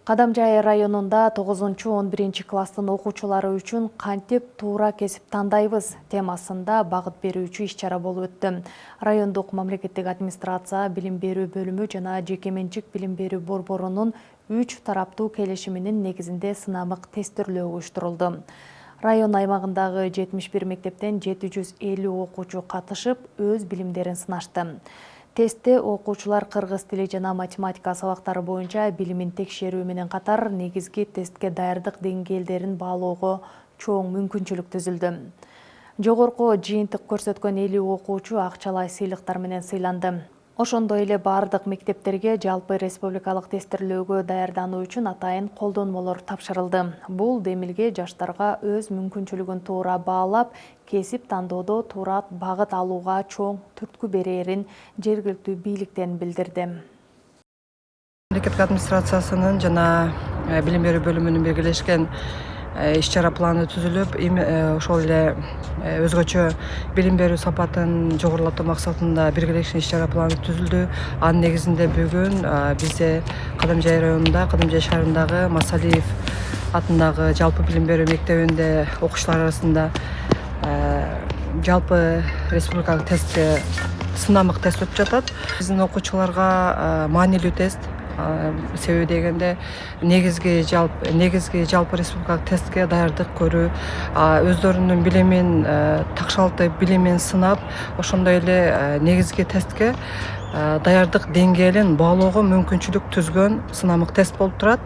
Кадамжай районунда 9-11 класстын окуучулары үчүн кантип туура кесип тандайбыз темасында багыт берүүчү иш-чара болуп өттү. Райондук мамлекеттик администрация, билим берүү бөлүмү жана жеке-менчик билим берүү борборунун 3 тараптуу келишиминин негизинде сынамык тестирлөө уюштурулду. Район аймагындагы 71 мектептен 750 окуучу катышып, өз билимдерин сынашты. Тестте окуучулар кыргыз тили жана математика сабактары боюнча билимин текшерүү менен катар негизги тестке даярдык деңгээлдерин баалоого чоң мүмкүнчүлүк түзүлдү. Жогорку жыйынтык көрсөткөн 50 окуучу акчалай сыйлыктар менен сыйланды. Ошондой эле бардык мектептерге жалпы республикалык тестирлөөгө даярдануу үчүн атайын колдонмолор тапшырылды. Бул демилге жаштарга өз мүмкүнчүлүгүн туура баалап, кесип тандоодо туура багыт алууга чоң түрткү берерин жергиликтүү бийликтен билдирди. Мамлекеттик администрациясынын жана билим берүү бөлүмүнүн биргелешкен иш-чара планы түзүлүп, ошол эле өзгөчө билим берүү сапатын жогорулатуу максатында биргелешкен иш-чара планы түзүлдү. Анын негизинде бүгүн бизде Кадамжай районунда, Кадамжай шаарындагы Масалиев атындагы жалпы билим берүү мектебинде окуучулар арасында жалпы республикалык тестке сынамык тест өтүп жатат. Биздин окуучуларга маанилүү тест. Себеби дегенде негизги жалпы республикалык тестке даярдык көрүү, өздөрүнүн билимин такшалтып, билимин сынап, ошондой эле негизги тестке даярдык деңгээлин баалоого мүмкүнчүлүк түзгөн сынамык тест болуп турат.